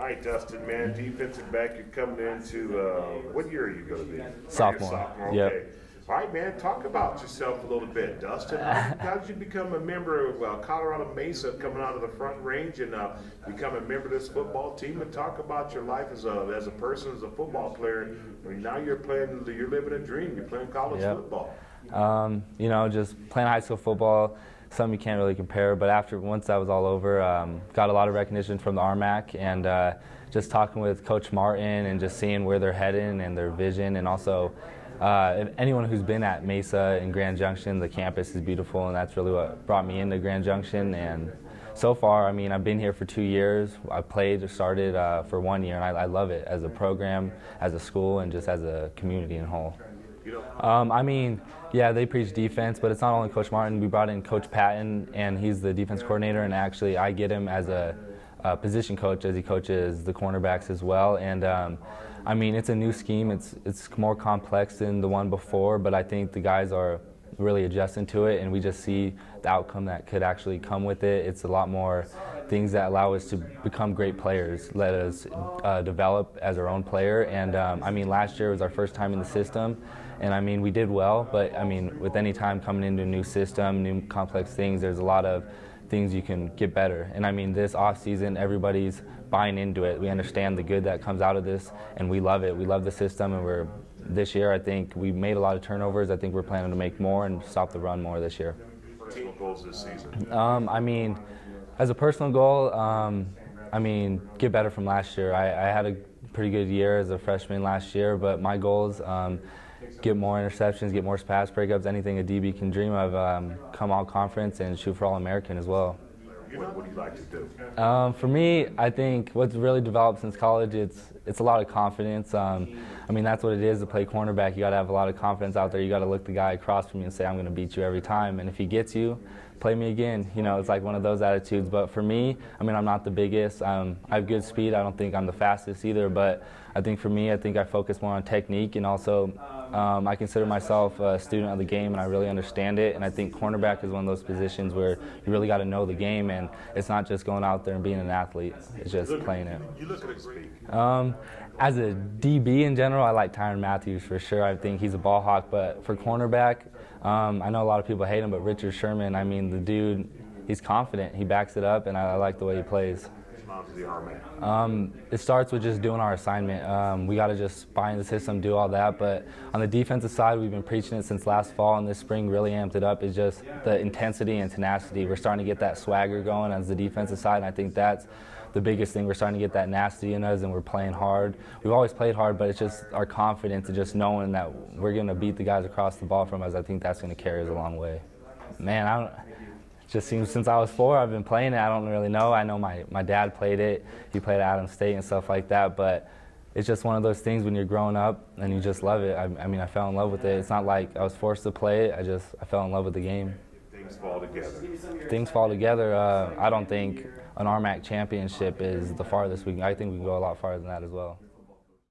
right, Dustin, man, defensive back, you're coming into, what year are you going to be? Sophomore. Sophomore, Yep. okay. All right, man, talk about yourself a little bit, Dustin. How did you become a member of Colorado Mesa, coming out of the Front Range and become a member of this football team? And talk about your life as a person, as a football player. I mean, now you're living a dream. You're playing college football. You know, just playing high school football, something you can't really compare. But once that was all over, got a lot of recognition from the RMAC, and just talking with Coach Martin and just seeing where they're heading and their vision, and also anyone who's been at Mesa and Grand Junction, the campus is beautiful, and that's really what brought me into Grand Junction. And so far, I mean, I've been here for 2 years. I started for 1 year, and I love it as a program, as a school, and just as a community in whole. I mean, yeah, they preach defense, but it's not only Coach Martin. We brought in Coach Patton, and he's the defense coordinator, and actually I get him as a position coach, as he coaches the cornerbacks as well. And I mean, it's a new scheme. It's more complex than the one before, but I think the guys are really adjusting to it, and we just see the outcome that could actually come with it. It's a lot more things that allow us to become great players, let us develop as our own player. And I mean, last year was our first time in the system, and I mean, we did well, but I mean, with any time coming into a new system, new complex things, there's a lot of things you can get better. And I mean, this off season, everybody's buying into it. We understand the good that comes out of this, and we love it. We love the system, and this year, I think we made a lot of turnovers. I think we're planning to make more and stop the run more this year. Team goals this season? I mean, as a personal goal, I mean, get better from last year. I had a pretty good year as a freshman last year, but my goals, get more interceptions, get more pass breakups, anything a DB can dream of, come all conference and shoot for All-American as well. What do you like to do? For me, I think what's really developed since college, it's a lot of confidence. I mean, that's what it is to play cornerback. You got to have a lot of confidence out there. You got to look the guy across from you and say, I'm going to beat you every time. And if he gets you, play me again. You know, it's like one of those attitudes. But for me, I mean, I'm not the biggest. I have good speed. I don't think I'm the fastest either. But I think for me, I think I focus more on technique, and also I consider myself a student of the game, and I really understand it. And I think cornerback is one of those positions where you really got to know the game, and it's not just going out there and being an athlete. It's just playing it. You look at it speak. As a DB in general, I like Tyrann Matthews for sure. I think he's a ball hawk. But for cornerback, I know a lot of people hate him, but Richard Sherman, I mean, the dude, he's confident. He backs it up, and I like the way he plays. The RMAC? It starts with just doing our assignment. We got to just buy into the system, do all that. But on the defensive side, we've been preaching it since last fall, and this spring really amped it up. It's just the intensity and tenacity. We're starting to get that swagger going as the defensive side, and I think that's the biggest thing. We're starting to get that nasty in us, and we're playing hard. We've always played hard, but it's just our confidence and just knowing that we're going to beat the guys across the ball from us. I think that's going to carry us a long way. Man, just seems since I was 4, I've been playing it. I don't really know. I know my dad played it. He played at Adams State and stuff like that. But it's just one of those things when you're growing up and you just love it. I mean, I fell in love with it. It's not like I was forced to play it. I fell in love with the game. Things fall together. Things fall together. I don't think an RMAC championship is the farthest I think we can go a lot farther than that as well.